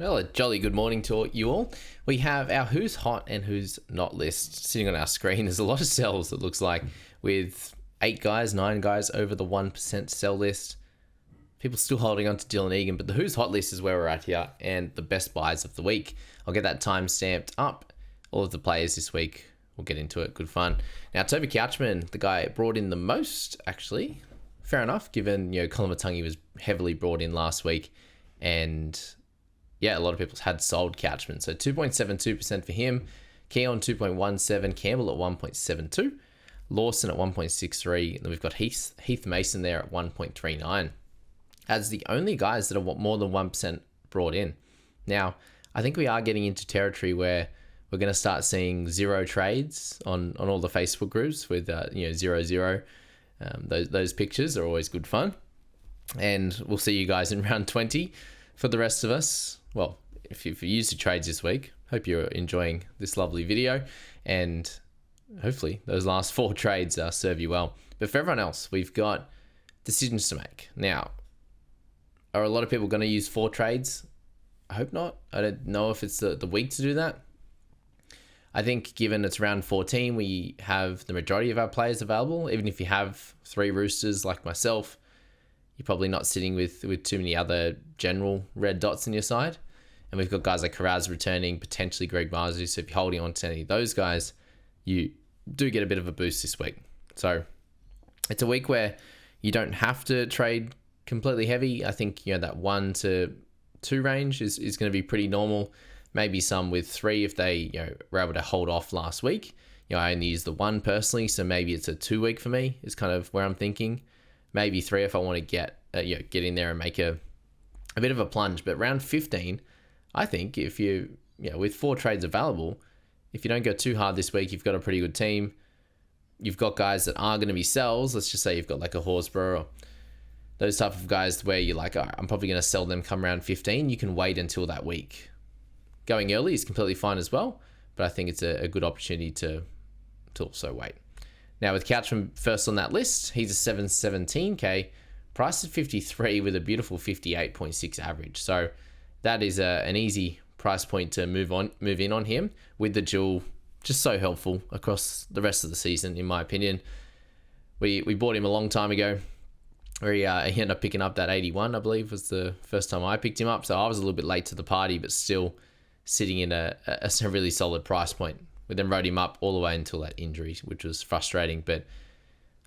Well, a jolly good morning to you all. We have our who's hot and who's not list sitting on our screen. There's a lot of sells, it looks like, with 9 guys over the 1% sell list. People still holding on to Dylan Egan, but the who's hot list is where we're at here, and the best buys of the week. I'll get that time stamped up. All of the players this week, we'll get into it. Good fun. Now, Toby Couchman, the guy brought in the most, actually. Fair enough, given, Koloamatangi was heavily brought in last week, and yeah, a lot of people had sold Couchman. So 2.72% for him. Keon 2.17. Campbell at 1.72. Lawson at 1.63. And then we've got Heath Mason there at 1.39. As the only guys that are more than 1% brought in. Now, I think we are getting into territory where we're going to start seeing zero trades on all the Facebook groups with 0-0. Those pictures are always good fun. And we'll see you guys in round 20. For the rest of us, well, if you've used the trades this week, hope you're enjoying this lovely video, and hopefully those last 4 trades serve you well. But for everyone else, we've got decisions to make. Now, are a lot of people going to use 4 trades? I hope not. I don't know if it's the week to do that. I think given it's round 14, we have the majority of our players available. Even if you have 3 roosters like myself, you're probably not sitting with too many other general red dots in your side. And we've got guys like Kiraz returning, potentially Greg Marzu. So if you're holding on to any of those guys, you do get a bit of a boost this week. So it's a week where you don't have to trade completely heavy. I think, that 1 to 2 range is going to be pretty normal. Maybe some with 3 if they were able to hold off last week. I only use the 1 personally, so maybe it's a 2 week for me is kind of where I'm thinking. Maybe 3 if I want to get in there and make a bit of a plunge. But round 15, I think if you with 4 trades available, if you don't go too hard this week, you've got a pretty good team. You've got guys that are going to be sells. Let's just say you've got like a Horsburgh or those type of guys where you're like, all right, I'm probably going to sell them come round 15. You can wait until that week. Going early is completely fine as well, but I think it's a good opportunity to also wait. Now with Couchman first on that list, he's a 717k, priced at 53 with a beautiful 58.6 average. So that is an easy price point to move in on him with the dual. Just so helpful across the rest of the season, in my opinion. We bought him a long time ago, where he ended up picking up that 81, I believe, was the first time I picked him up. So I was a little bit late to the party, but still sitting in a really solid price point. We then rode him up all the way until that injury, which was frustrating. But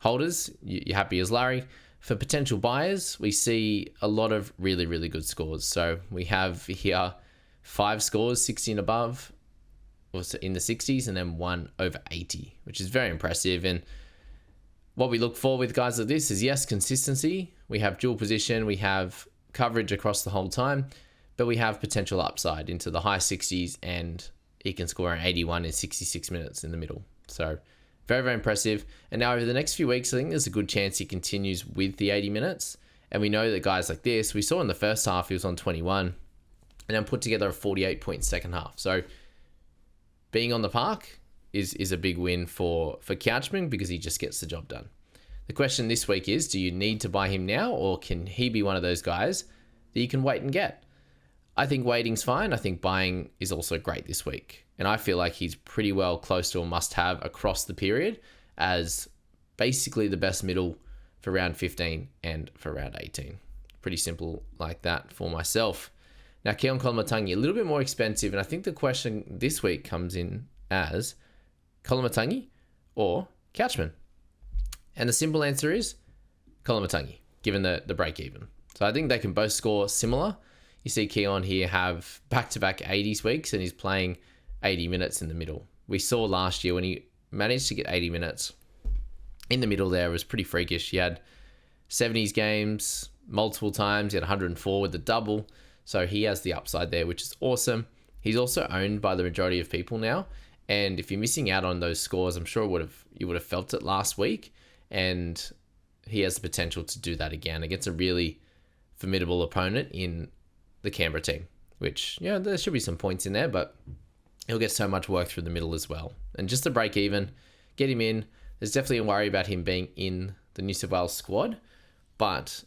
holders, you're happy as Larry. For potential buyers, we see a lot of really, really good scores. So we have here 5 scores, 60 and above, also in the 60s, and then 1 over 80, which is very impressive. And what we look for with guys like this is, yes, consistency. We have dual position. We have coverage across the whole time, but we have potential upside into the high 60s, and he can score an 81 in 66 minutes in the middle. So very, very impressive. And now over the next few weeks, I think there's a good chance he continues with the 80 minutes. And we know that guys like this, we saw in the first half, he was on 21 and then put together a 48-point second half. So being on the park is a big win for Couchman because he just gets the job done. The question this week is, do you need to buy him now, or can he be one of those guys that you can wait and get? I think waiting's fine. I think buying is also great this week. And I feel like he's pretty well close to a must-have across the period as basically the best middle for round 15 and for round 18. Pretty simple like that for myself. Now, Keon Koloamatangi, a little bit more expensive. And I think the question this week comes in as Koloamatangi or Couchman. And the simple answer is Koloamatangi, given the break even. So I think they can both score similar. You see Keon here have back-to-back 80s weeks, and he's playing 80 minutes in the middle. We saw last year when he managed to get 80 minutes in the middle there, it was pretty freakish. He had 70s games multiple times. He had 104 with the double. So he has the upside there, which is awesome. He's also owned by the majority of people now. And if you're missing out on those scores, I'm sure you would have felt it last week. And he has the potential to do that again against a really formidable opponent in the Canberra team, which, there should be some points in there, but he'll get so much work through the middle as well. And just to break even, get him in. There's definitely a worry about him being in the New South Wales squad, but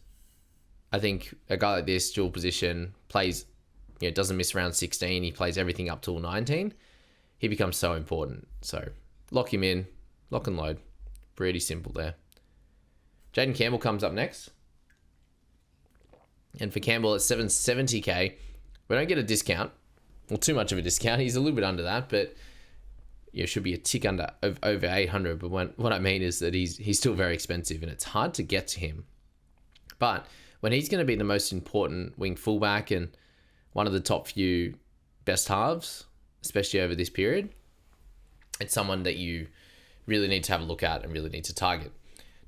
I think a guy like this, dual position, plays doesn't miss round 16. He plays everything up till 19. He becomes so important. So lock him in, lock and load. Pretty simple there. Jaden Campbell comes up next. And for Campbell at 770k, we don't get a discount. Well, too much of a discount. He's a little bit under that, but should be a tick under over 800. But what I mean is that he's still very expensive, and it's hard to get to him. But when he's going to be the most important wing fullback and one of the top few best halves, especially over this period, it's someone that you really need to have a look at and really need to target.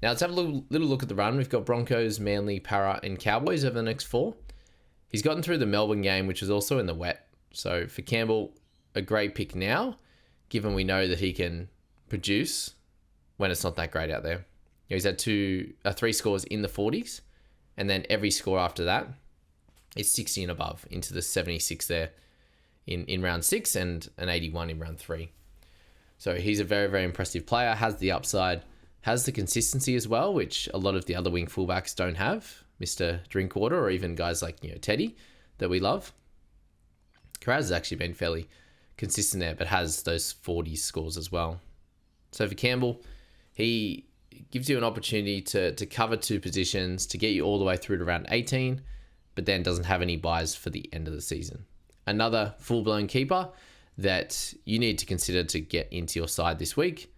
Now let's have a little look at the run. We've got Broncos, Manly, Para, and Cowboys over the next 4. He's gotten through the Melbourne game, which was also in the wet. So for Campbell, a great pick now, given we know that he can produce when it's not that great out there. He's had 3 scores in the 40s, and then every score after that is 60 and above into the 76 there in round 6 and an 81 in round 3. So he's a very, very impressive player, has the upside, has the consistency as well, which a lot of the other wing fullbacks don't have. Mr. Drinkwater, or even guys like Teddy that we love. Kiraz has actually been fairly consistent there, but has those 40 scores as well. So for Campbell, he gives you an opportunity to cover 2 positions, to get you all the way through to round 18, but then doesn't have any buys for the end of the season. Another full-blown keeper that you need to consider to get into your side this week.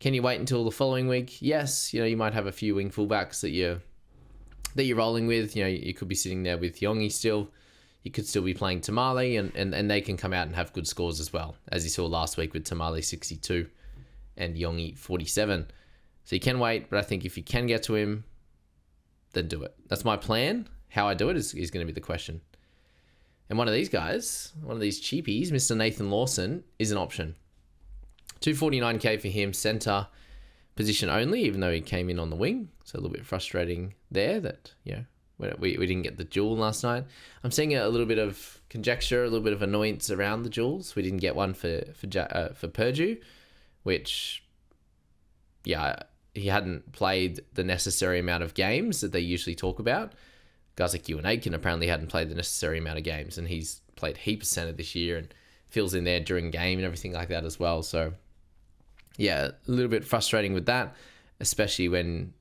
Can you wait until the following week? Yes, you might have a few wing fullbacks that you're rolling with. You could be sitting there with Yongi still. You could still be playing Tamale, and they can come out and have good scores as well, as you saw last week with Tamale 62 and Yongi 47. So you can wait, but I think if you can get to him, then do it. That's my plan. How I do it is going to be the question. And one of these guys, one of these cheapies, Mr. Nathan Lawson, is an option. 249k for him, centre position only, even though he came in on the wing. So a little bit frustrating there that, we didn't get the duel last night. I'm seeing a little bit of conjecture, a little bit of annoyance around the duels. We didn't get one for Purdue, which, he hadn't played the necessary amount of games that they usually talk about. Guys like you and Aitken apparently hadn't played the necessary amount of games, and he's played heaps of centre this year and fills in there during game and everything like that as well. So, a little bit frustrating with that, especially when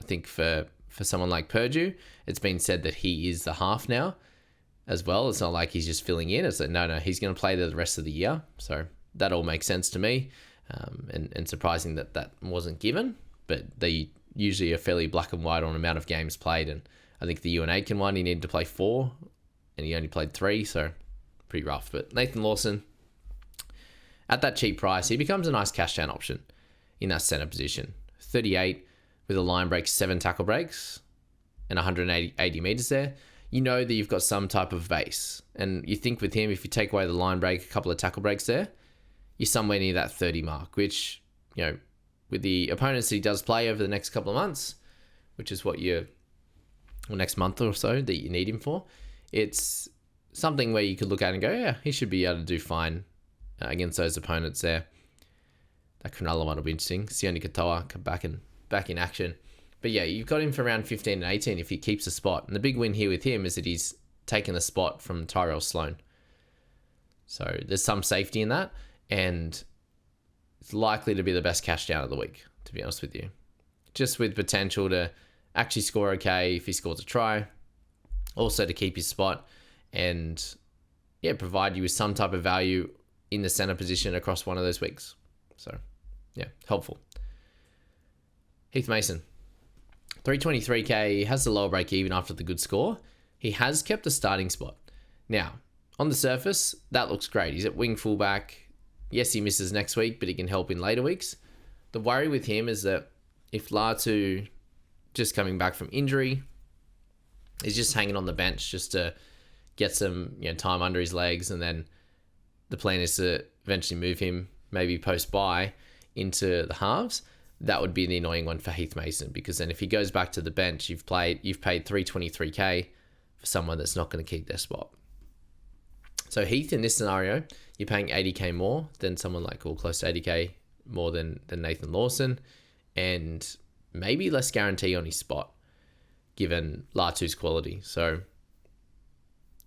I think for someone like Purdue, it's been said that he is the half now as well. It's not like he's just filling in. It's like, no, he's going to play the rest of the year. So that all makes sense to me, and surprising that wasn't given. But they usually are fairly black and white on amount of games played, and I think the Ewan Aitken one, he needed to play 4, and he only played 3, so pretty rough. But Nathan Lawson, at that cheap price, he becomes a nice cash down option in that centre position. 38 with a line break, 7 tackle breaks, and 180 metres there. You know that you've got some type of base. And you think with him, if you take away the line break, a couple of tackle breaks there, you're somewhere near that 30 mark, which, with the opponents that he does play over the next couple of months, which is next month or so that you need him for, it's something where you could look at and go, yeah, he should be able to do fine against those opponents there. That Cronulla one will be interesting. Sione Katoa come back in action. But you've got him for around 15 and 18 if he keeps a spot. And the big win here with him is that he's taken the spot from Tyrell Sloan. So there's some safety in that, and it's likely to be the best cash down of the week, to be honest with you. Just with potential to actually score okay if he scores a try, also to keep his spot, and provide you with some type of value in the centre position across one of those weeks. So, helpful. Heath Mason, 323k, he has the lower break even after the good score. He has kept a starting spot. Now, on the surface, that looks great. He's at wing fullback. Yes, he misses next week, but he can help in later weeks. The worry with him is that if Latu, just coming back from injury, is just hanging on the bench just to get some time under his legs, and then the plan is to eventually move him, maybe post-bye, into the halves, that would be the annoying one for Heath Mason, because then if he goes back to the bench, you've paid 323k for someone that's not going to keep their spot. So Heath, in this scenario, you're paying 80k more than someone like, or close to 80k more than Nathan Lawson, and maybe less guarantee on his spot, given Latu's quality. So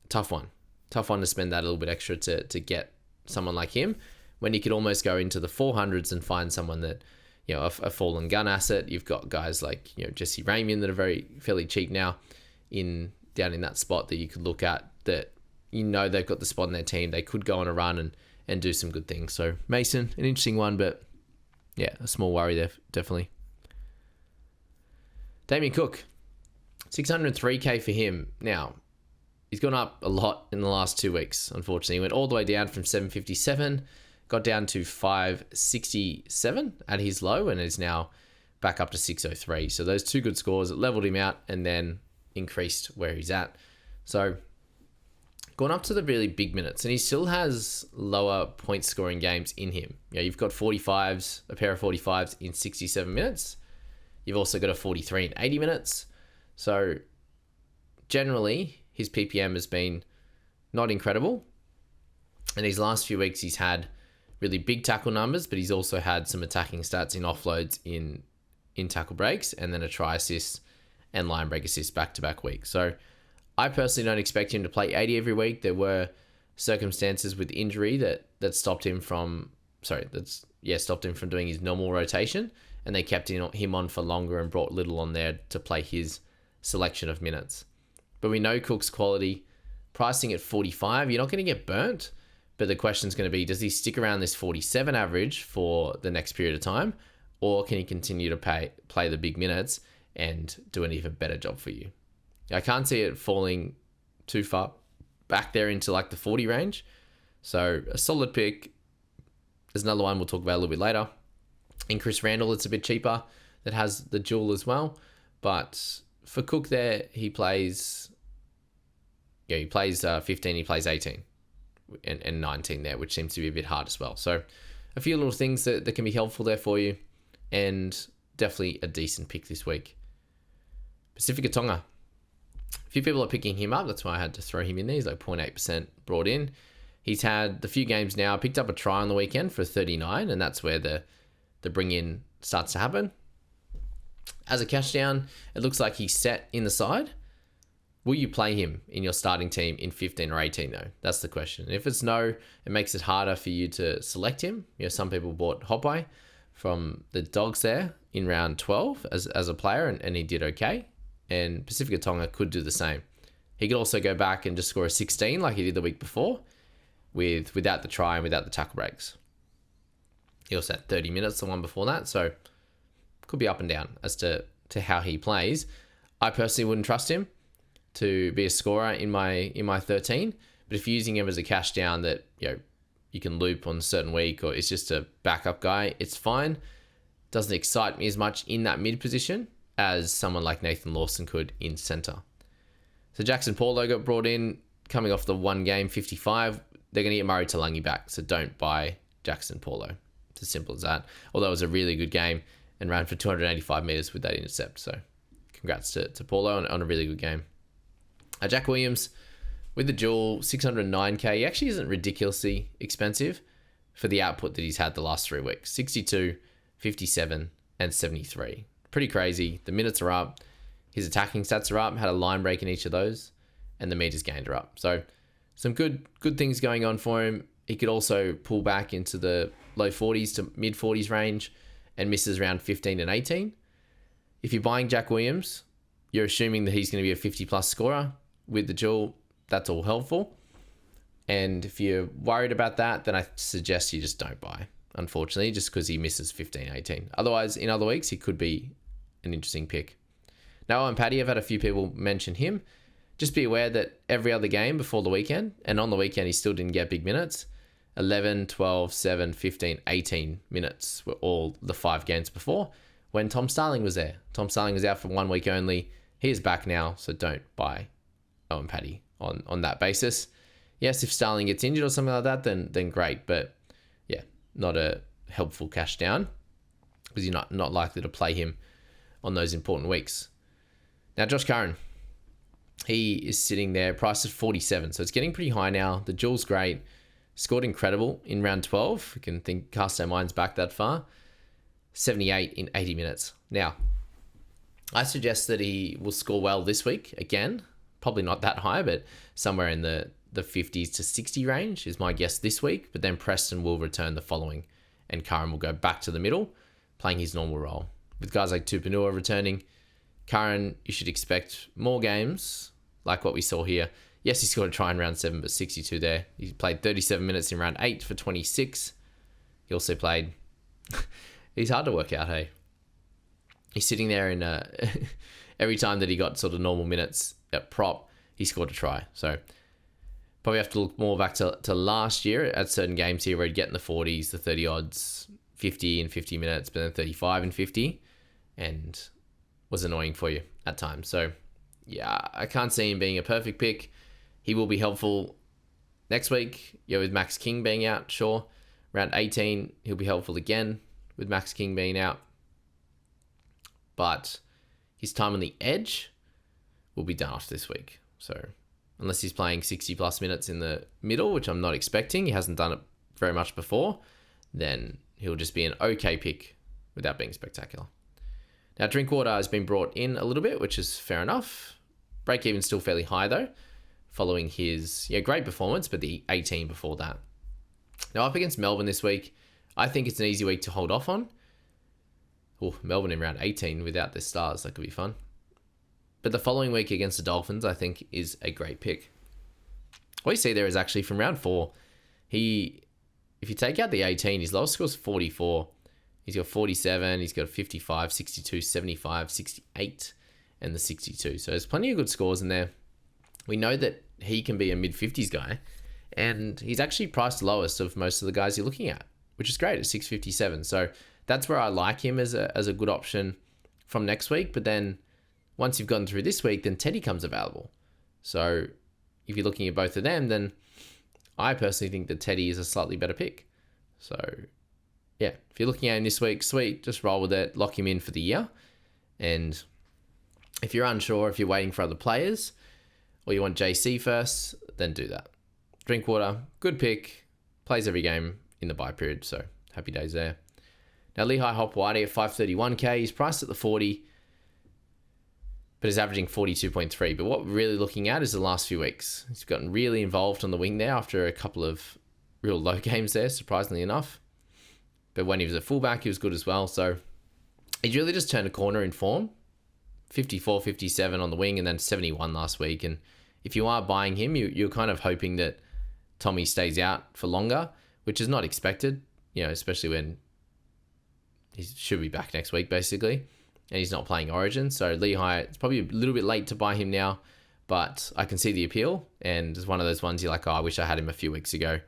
tough one. Tough one to spend that a little bit extra to get someone like him, when you could almost go into the 400s and find someone that, a fallen gun asset. You've got guys like, Jesse Ramian that are fairly cheap now down in that spot that you could look at, that they've got the spot in their team. They could go on a run and do some good things. So Mason, an interesting one, but yeah, a small worry there, definitely. Damien Cook, 603k for him. Now, he's gone up a lot in the last 2 weeks, unfortunately. He went all the way down from 757, got down to 567 at his low, and is now back up to 603. So those two good scores leveled him out and then increased where he's at. So gone up to the really big minutes, and he still has lower point scoring games in him. You've got 45s, a pair of 45s in 67 minutes. You've also got a 43 in 80 minutes. So generally, his PPM has been not incredible. And these last few weeks, he's had really big tackle numbers, but he's also had some attacking stats in offloads in tackle breaks, and then a try assist and line break assist back-to-back weeks. So I personally don't expect him to play 80 every week. There were circumstances with injury that stopped him from doing his normal rotation, and they kept him on for longer and brought Little on there to play his selection of minutes. But we know Cook's quality. Pricing at 45, you're not going to get burnt, but the question's going to be, does he stick around this 47 average for the next period of time, or can he continue to play the big minutes and do an even better job for you? I can't see it falling too far back there into like the 40 range. So a solid pick. There's another one we'll talk about a little bit later. In Chris Randall, it's a bit cheaper. That has the dual as well. But for Cook there, he plays 15, he plays 18 and 19 there, which seems to be a bit hard as well. So a few little things that can be helpful there for you, and definitely a decent pick this week. Pasifika-Tonga. A few people are picking him up. That's why I had to throw him in there. He's like 0.8% brought in. He's had the few games now, picked up a try on the weekend for 39, and that's where the bring in starts to happen. As a cash down, it looks like he's set in the side. Will you play him in your starting team in 15 or 18 though? That's the question. If it's no, it makes it harder for you to select him. Some people bought Hopoate from the Dogs there in round 12 as a player, and he did okay. And Pasifika-Tonga could do the same. He could also go back and just score a 16 like he did the week before without the try and without the tackle breaks. He also had 30 minutes the one before that, so could be up and down as to how he plays. I personally wouldn't trust him to be a scorer in my 13, but if you're using him as a cash down that you can loop on a certain week, or it's just a backup guy, it's fine. Doesn't excite me as much in that mid position as someone like Nathan Lawson could in centre. So Jackson Paulo got brought in coming off the one game 55. They're going to get Murray Talangi back, so don't buy Jackson Paulo. It's as simple as that. Although it was a really good game and ran for 285 metres with that intercept. So congrats to Paulo on a really good game. Jack Williams with the dual, 609k. He actually isn't ridiculously expensive for the output that he's had the last 3 weeks. 62, 57, and 73. Pretty crazy. The minutes are up. His attacking stats are up. Had a line break in each of those. And the meters gained are up. So some good things going on for him. He could also pull back into the low 40s to mid 40s range and misses around 15 and 18. If you're buying Jack Williams, you're assuming that he's going to be a 50 plus scorer with the dual. That's all helpful. And if you're worried about that, then I suggest you just don't buy, unfortunately, just because he misses 15, 18. Otherwise, in other weeks, he could be an interesting pick. Now, on Pattie, I've had a few people mention him. Just be aware that every other game before the weekend, and on the weekend, he still didn't get big minutes. 11, 12, 7, 15, 18 minutes were all the 5 games before when Tom Starling was there. Tom Starling was out for 1 week only. He is back now, so don't buy Owen Pattie on that basis. Yes, if Starling gets injured or something like that, then great. But yeah, not a helpful cash down because you're not likely to play him on those important weeks. Now, Josh Curran, he is sitting there, priced at 47. So it's getting pretty high now. The duel's great. Scored incredible in round 12. We can cast our minds back that far. 78 in 80 minutes. Now, I suggest that he will score well this week again, probably not that high, but somewhere in the 50s to 60 range is my guess this week. But then Preston will return the following, and Curran will go back to the middle, playing his normal role. With guys like Tupanua returning, Curran, you should expect more games like what we saw here. Yes, he scored a try in round 7, but 62 there. He played 37 minutes in round 8 for 26. He also played... He's hard to work out, hey? He's sitting there in... every time that he got sort of normal minutes at prop, he scored a try. So probably have to look more back to last year at certain games here where he'd get in the 40s, the 30 odds, 50 in 50 minutes, but then 35 and 50, and was annoying for you at times. So yeah, I can't see him being a perfect pick. He will be helpful next week, with Max King being out, sure. Round 18, he'll be helpful again with Max King being out. But his time on the edge will be done off this week. So unless he's playing 60 plus minutes in the middle, which I'm not expecting, he hasn't done it very much before, then he'll just be an okay pick without being spectacular. Now, Drinkwater has been brought in a little bit, which is fair enough. Break even still fairly high though, following his great performance, but the 18 before that. Now, up against Melbourne this week, I think it's an easy week to hold off on. Oh, Melbourne in round 18 without their stars, that could be fun. But the following week against the Dolphins, I think, is a great pick. What you see there is actually from round 4, if you take out the 18, his lowest score is 44. He's got 47, he's got 55, 62, 75, 68, and the 62. So there's plenty of good scores in there. We know that he can be a mid-50s guy, and he's actually priced lowest of most of the guys you're looking at, which is great at 657. So that's where I like him as a good option from next week. But then once you've gone through this week, then Teddy comes available. So if you're looking at both of them, then I personally think that Teddy is a slightly better pick. So yeah, if you're looking at him this week, sweet, just roll with it, lock him in for the year. And if you're unsure, if you're waiting for other players, or you want JC first, then do that. Drinkwater, good pick, plays every game in the bye period, so happy days there. Now, Lehigh Hopoate at 531k, he's priced at the 40, but is averaging 42.3. But what we're really looking at is the last few weeks. He's gotten really involved on the wing there after a couple of real low games there, surprisingly enough. But when he was a fullback, he was good as well. So he's really just turned a corner in form. 54, 57 on the wing, and then 71 last week. And if you are buying him, you're kind of hoping that Tommy stays out for longer, which is not expected, especially when he should be back next week, basically. And he's not playing Origin. So Lehigh, it's probably a little bit late to buy him now, but I can see the appeal. And it's one of those ones you're like, I wish I had him a few weeks ago.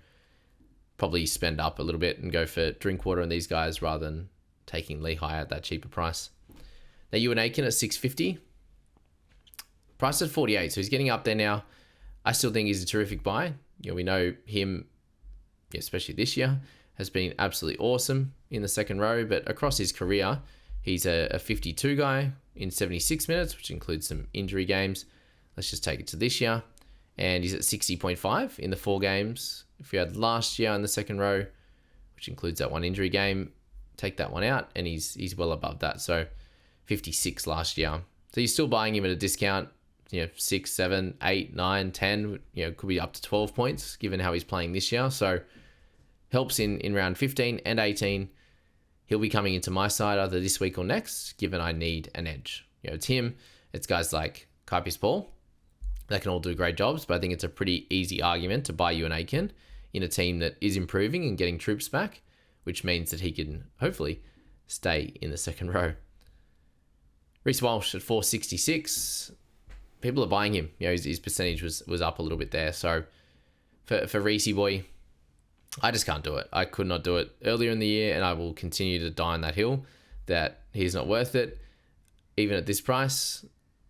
Probably spend up a little bit and go for Drinkwater and these guys rather than taking Lehigh at that cheaper price. Now, you and Aitken at 650. Priced at 48, so he's getting up there now. I still think he's a terrific buy. We know him, especially this year, has been absolutely awesome in the second row, but across his career, he's a 52 guy in 76 minutes, which includes some injury games. Let's just take it to this year. And he's at 60.5 in the 4 games. If you had last year in the second row, which includes that one injury game, take that one out, and he's well above that. So 56 last year. So you're still buying him at a discount, 6, 7, 8, 9, 10, could be up to 12 points given how he's playing this year. So helps in round 15 and 18. He'll be coming into my side either this week or next, given I need an edge. It's him. It's guys like Kaipis Paul. They can all do great jobs, but I think it's a pretty easy argument to buy you an Aitken in a team that is improving and getting troops back, which means that he can hopefully stay in the second row. Reece Walsh at 466. People are buying him. His percentage was up a little bit there. So for Reece boy, I just can't do it. I could not do it earlier in the year, and I will continue to die on that hill that he's not worth it, even at this price.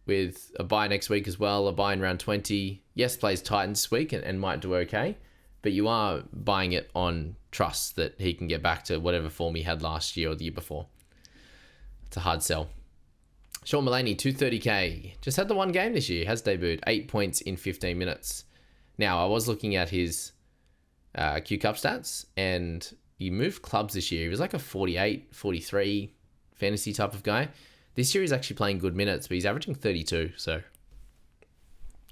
With a buy next week as well, a buy in round 20. Yes, plays Titans this week and might do okay, but you are buying it on trust that he can get back to whatever form he had last year or the year before. It's a hard sell. Sean Mullany, 230k. Just had the one game this year. Has debuted 8 points in 15 minutes. Now, I was looking at his Q Cup stats, and he moved clubs this year. He was like a 48, 43 fantasy type of guy. This year he's actually playing good minutes, but he's averaging 32. So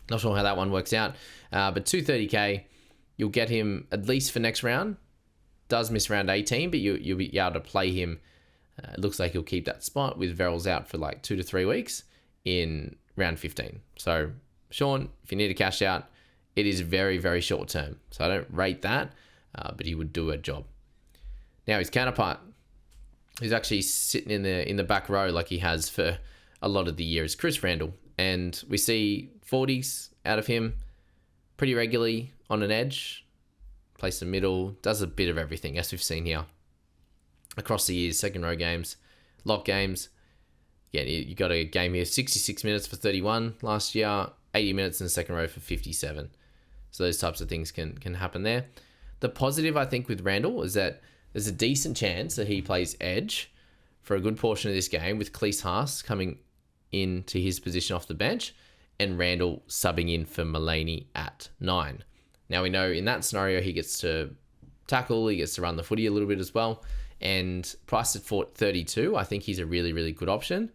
Not sure how that one works out. But 230k, you'll get him at least for next round. Does miss round 18, but you'll be able to play him. It looks like he'll keep that spot with Verrills out for like 2 to 3 weeks in round 15. So, Sean, if you need a cash out, it is very, very short term. So I don't rate that, but he would do a job. Now his counterpart, who's actually sitting in the back row like he has for a lot of the year, is Chris Randall. And we see 40s out of him pretty regularly on an edge, plays the middle, does a bit of everything, as we've seen here across the years, second row games, lock games. Yeah, you got a game here, 66 minutes for 31 last year, 80 minutes in the second row for 57. So those types of things can happen there. The positive, I think, with Randall is that there's a decent chance that he plays edge for a good portion of this game with Cleese Haas coming into his position off the bench and Randall subbing in for Mullany at 9. Now we know in that scenario he gets to tackle, he gets to run the footy a little bit as well, and priced at 32, I think he's a really, really good option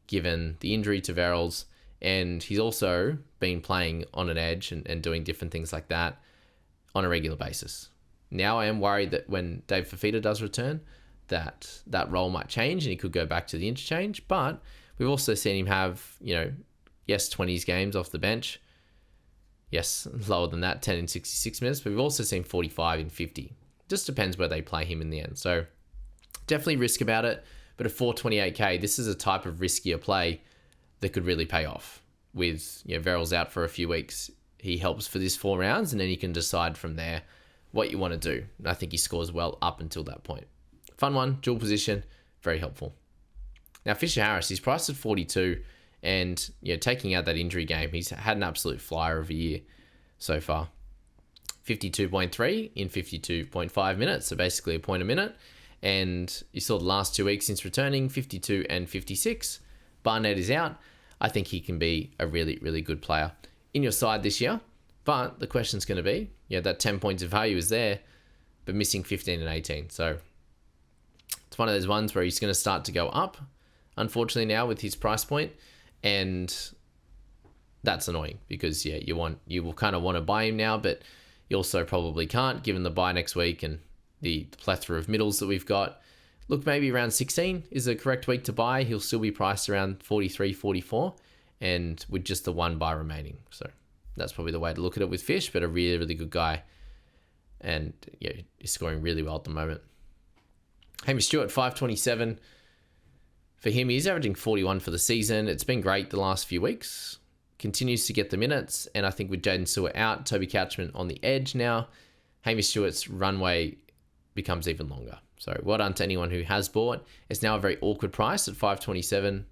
given the injury to Verrills, and he's also been playing on an edge and doing different things like that on a regular basis. Now I am worried that when Dave Fafita does return, that role might change and he could go back to the interchange, but we've also seen him have, 20s games off the bench. Yes, lower than that, 10 in 66 minutes, but we've also seen 45 in 50. Just depends where they play him in the end. So definitely risk about it, but at 428k, this is a type of riskier play that could really pay off. With Verrills out for a few weeks, he helps for this 4 rounds, and then you can decide from there what you want to do. And I think he scores well up until that point. Fun one, dual position, very helpful. Now Fisher Harris, he's priced at 42, and taking out that injury game, he's had an absolute flyer of a year so far. 52.3 in 52.5 minutes, so basically a point a minute. And you saw the last 2 weeks since returning, 52 and 56. Barnett is out. I think he can be a really, really good player in your side this year. But the question's going to be, that 10 points of value is there, but missing 15 and 18. So it's one of those ones where he's going to start to go up, unfortunately, now with his price point. And that's annoying because, you will kind of want to buy him now, but you also probably can't given the buy next week and the plethora of middles that we've got. Look, maybe around 16 is the correct week to buy. He'll still be priced around 43, 44, and with just the 1 buy remaining. So that's probably the way to look at it with Fish, but a really, really good guy. And he's scoring really well at the moment. Hamish Stewart, 527. For him, he's averaging 41 for the season. It's been great the last few weeks. Continues to get the minutes. And I think with Jaden Stewart out, Toby Couchman on the edge now, Hamish Stewart's runway becomes even longer. So well done to anyone who has bought. It's now a very awkward price at 527,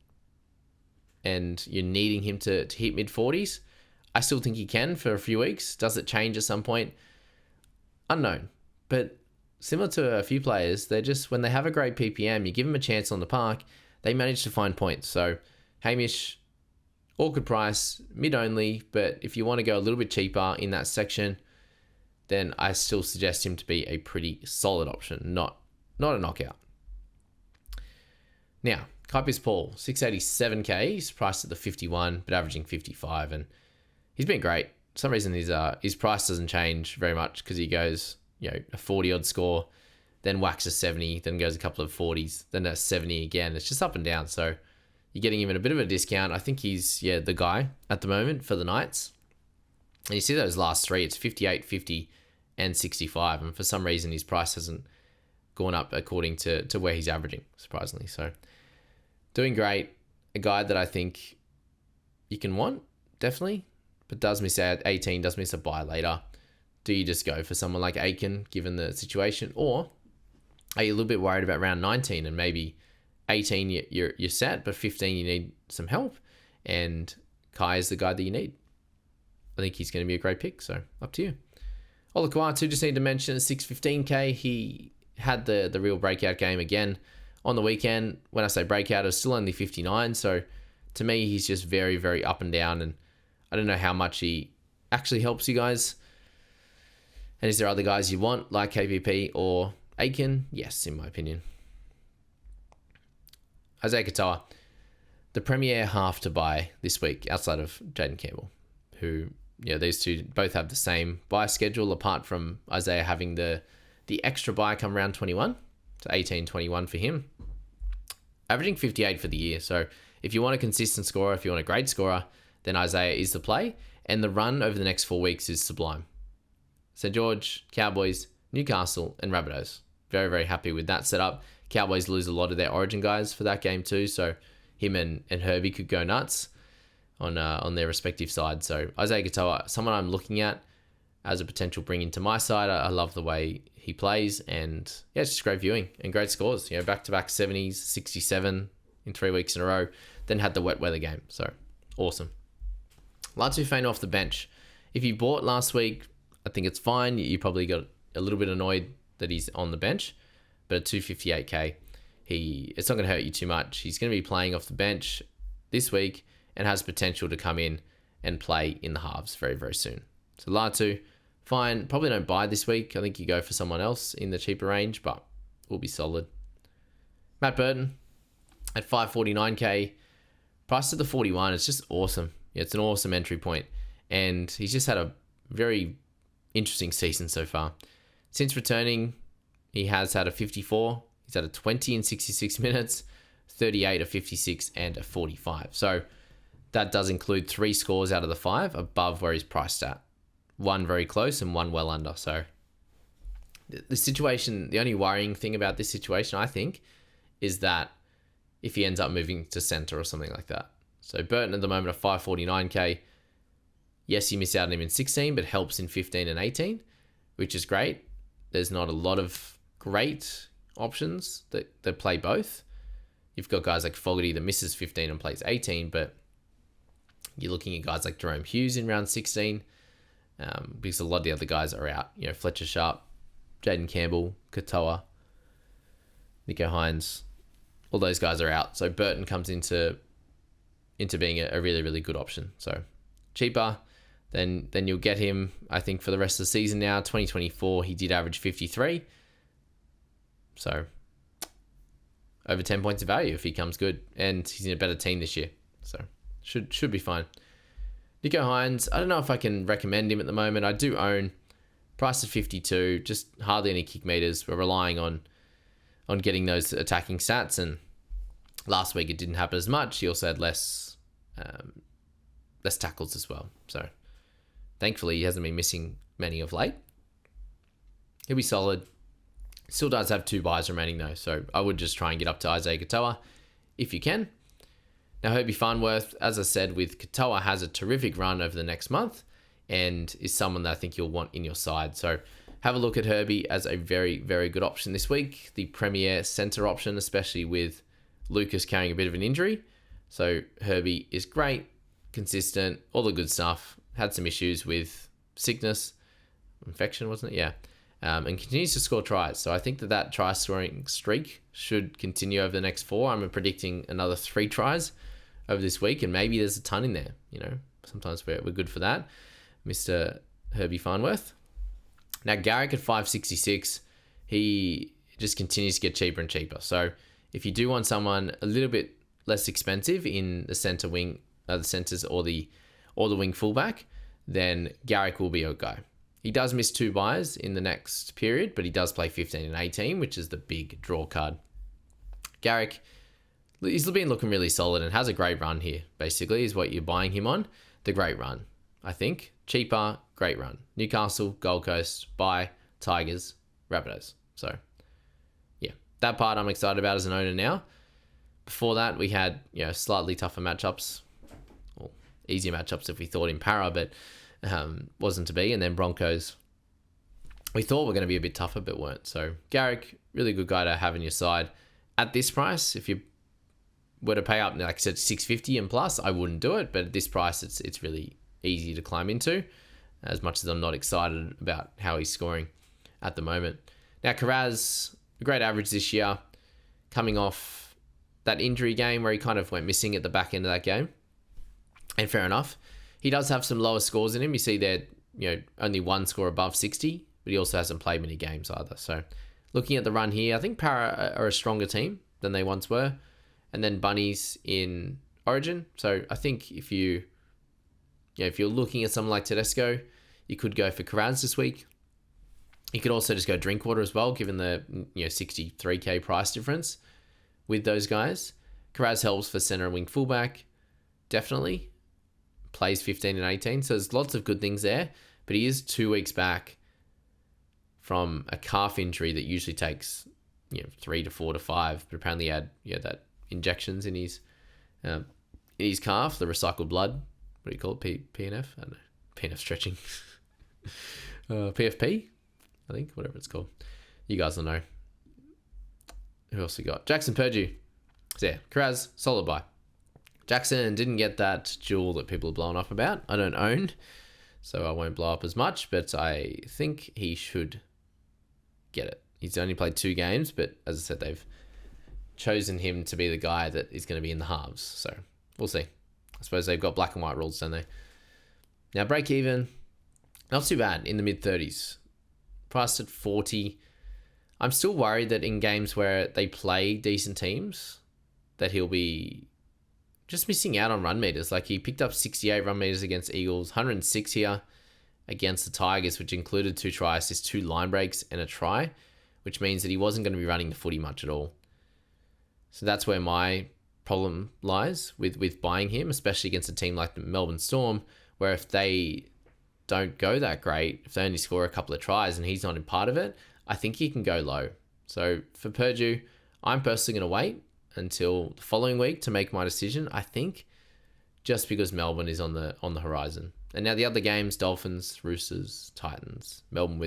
and you're needing him to hit mid-40s. I still think he can for a few weeks. Does it change at some point? Unknown. But similar to a few players, they're just, when they have a great PPM, you give them a chance on the park, they manage to find points. So Hamish, awkward price, mid-only, but if you want to go a little bit cheaper in that section, then I still suggest him to be a pretty solid option, not a knockout. Now, Kaipis Paul, 687k, he's priced at the 51, but averaging 55, and he's been great. For some reason, his price doesn't change very much because he goes, a 40-odd score, then whacks a 70, then goes a couple of 40s, then a 70 again. It's just up and down, so you're getting him at a bit of a discount. I think he's, the guy at the moment for the Knights. And you see those last 3, it's 58, 50, and 65, and for some reason his price hasn't gone up according to where he's averaging, surprisingly. So doing great. A guy that I think you can want, definitely, but does miss out 18, does miss a buy later. Do you just go for someone like Aitken given the situation, or are you a little bit worried about round 19 and maybe 18 you're set, but 15 you need some help, and Kai is the guy that you need? I think he's going to be a great pick, so up to you. Olakau'atu, just need to mention, 615k. He had the real breakout game again on the weekend. When I say breakout, it's still only 59. So to me, he's just very, very up and down. And I don't know how much he actually helps you guys. And is there other guys you want, like KPP or Aitken? Yes, in my opinion. Isaiah Katoa, the premier half to buy this week outside of Jaden Campbell. who, these two both have the same bye schedule, apart from Isaiah having the extra bye come round 21. So 18-21 for him. Averaging 58 for the year. So if you want a consistent scorer, if you want a great scorer, then Isaiah is the play. And the run over the next 4 weeks is sublime. St. George, Cowboys, Newcastle, and Rabbitohs. Very, very happy with that setup. Cowboys lose a lot of their origin guys for that game too. So him and Herbie could go nuts on their respective sides. So Isaiah Katoa, someone I'm looking at as a potential bring into my side. I love the way he plays, and yeah, it's just great viewing and great scores. Back-to-back 70s, 67 in 3 weeks in a row. Then had the wet weather game. So awesome. Latu Fainu off the bench. If you bought last week, I think it's fine. You probably got a little bit annoyed that he's on the bench, but at 258k, it's not going to hurt you too much. He's going to be playing off the bench this week and has potential to come in and play in the halves very, very soon. So Latu, fine. Probably don't buy this week. I think you go for someone else in the cheaper range, but will be solid. Matt Burton at 549k, priced at the 41. It's just awesome. Yeah, it's an awesome entry point, and he's just had a very interesting season so far. Since returning, he has had a 54. He's had a 20 in 66 minutes, 38, a 56, and a 45. So that does include 3 scores out of the 5 above where he's priced at. 1 very close and 1 well under. So the situation, the only worrying thing about this situation, I think, is that if he ends up moving to center or something like that. So Burton at the moment at 549k. Yes, you miss out on him in 16, but helps in 15 and 18, which is great. There's not a lot of great options that play both. You've got guys like Fogarty that misses 15 and plays 18, but you're looking at guys like Jerome Hughes in round 16, because a lot of the other guys are out. Fletcher Sharp, Jaden Campbell, Katoa, Nico Hynes, all those guys are out. So Burton comes into being a really, really good option. So cheaper, then you'll get him, I think, for the rest of the season now. 2024, he did average 53. So over 10 points of value if he comes good. And he's in a better team this year. So should be fine. Nico Hynes, I don't know if I can recommend him at the moment. I do own, price of 52, just hardly any kick meters. We're relying on getting those attacking stats, and last week it didn't happen as much. He also had less tackles as well. So thankfully he hasn't been missing many of late. He'll be solid. Still does have 2 buys remaining though, so I would just try and get up to Isaiah Katoa if you can. Now Herbie Farnworth, as I said, with Katoa, has a terrific run over the next month and is someone that I think you'll want in your side. So have a look at Herbie as a very, very good option this week. The premier center option, especially with Lucas carrying a bit of an injury. So Herbie is great, consistent, all the good stuff. Had some issues with sickness, infection, wasn't it? Yeah. And continues to score tries. So I think that try scoring streak should continue over the next 4. I'm predicting another 3 tries over this week, and maybe there's a ton in there. Sometimes we're good for that. Mr. Herbie Farnworth. Now Garrick at 566, he just continues to get cheaper and cheaper. So if you do want someone a little bit less expensive in the center wing, the centers or the wing fullback, then Garrick will be your guy. He does miss 2 buys in the next period, but he does play 15 and 18, which is the big draw card. Garrick, he's been looking really solid and has a great run here, basically, is what you're buying him on. The great run, I think. Cheaper, great run. Newcastle, Gold Coast, buy, Tigers, Rabbitohs. So, yeah, that part I'm excited about as an owner now. Before that, we had slightly tougher matchups. Well, easier matchups if we thought in para, but wasn't to be. And then Broncos, we thought were going to be a bit tougher, but weren't. So Garrick, really good guy to have in your side. At this price, if you were to pay up, like I said, 650 and plus, I wouldn't do it. But at this price, it's really easy to climb into, as much as I'm not excited about how he's scoring at the moment. Now Kiraz, a great average this year, coming off that injury game where he kind of went missing at the back end of that game. And fair enough. He does have some lower scores in him. You see there, only 1 score above 60, but he also hasn't played many games either. So looking at the run here, I think Para are a stronger team than they once were. And then Bunnies in Origin. So I think if you if you're looking at someone like Tedesco, you could go for Kiraz this week. You could also just go Drinkwater as well, given the 63k price difference with those guys. Kiraz helps for centre and wing fullback, definitely. Plays 15 and 18, so there's lots of good things there. But he is 2 weeks back from a calf injury that usually takes 3 to 4 to 5. But apparently he had that injections in his calf, the recycled blood. What do you call it? PNF? I don't know. PNF stretching. PFP? I think, whatever it's called. You guys will know. Who else we got? Jackson Purdue. So yeah, Kiraz, solid buy. Jackson didn't get that jewel that people are blowing up about. I don't own, so I won't blow up as much, but I think he should get it. He's only played 2 games, but as I said, they've chosen him to be the guy that is going to be in the halves. So we'll see. I suppose they've got black and white rules, don't they? Now, break even, not too bad, in the mid-30s. Priced at 40. I'm still worried that in games where they play decent teams, that he'll be just missing out on run meters. Like, he picked up 68 run meters against Eagles, 106 here against the Tigers, which included 2 try assists, 2 line breaks, and a try, which means that he wasn't going to be running the footy much at all. So that's where my problem lies with buying him, especially against a team like the Melbourne Storm, where if they don't go that great, if they only score a couple of tries and he's not in part of it, I think he can go low. So for Purdue, I'm personally going to wait until the following week to make my decision, I think, just because Melbourne is on the horizon. And now the other games, Dolphins, Roosters, Titans, Melbourne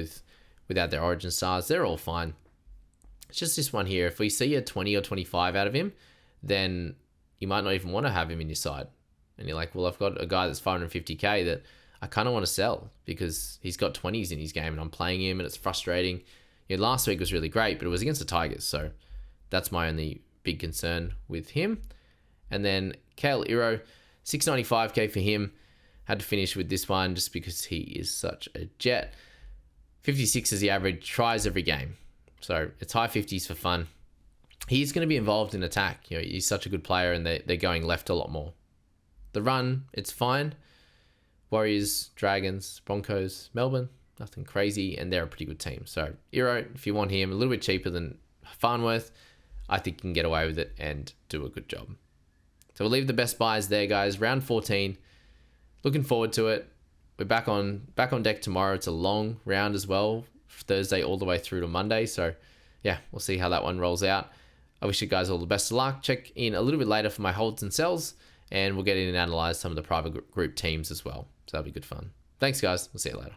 without their origin stars, they're all fine. It's just this one here. If we see a 20 or 25 out of him, then you might not even want to have him in your side. And you're like, well, I've got a guy that's 550k that I kind of want to sell because he's got 20s in his game and I'm playing him and it's frustrating. Last week was really great, but it was against the Tigers. So that's my only big concern with him. And then Kale Iro, 695k for him. Had to finish with this one just because he is such a jet. 56 is the average, tries every game. So it's high 50s for fun. He's going to be involved in attack. He's such a good player and they're going left a lot more. The run, it's fine. Warriors, Dragons, Broncos, Melbourne, nothing crazy, and they're a pretty good team. So Iro, if you want him, a little bit cheaper than Farnworth, I think you can get away with it and do a good job. So we'll leave the best buys there, guys. Round 14. Looking forward to it. We're back on deck tomorrow. It's a long round as well, Thursday all the way through to Monday. So yeah, we'll see how that one rolls out. I wish you guys all the best of luck. Check in a little bit later for my holds and sells, and we'll get in and analyze some of the private group teams as well. So that'll be good fun. Thanks, guys. We'll see you later.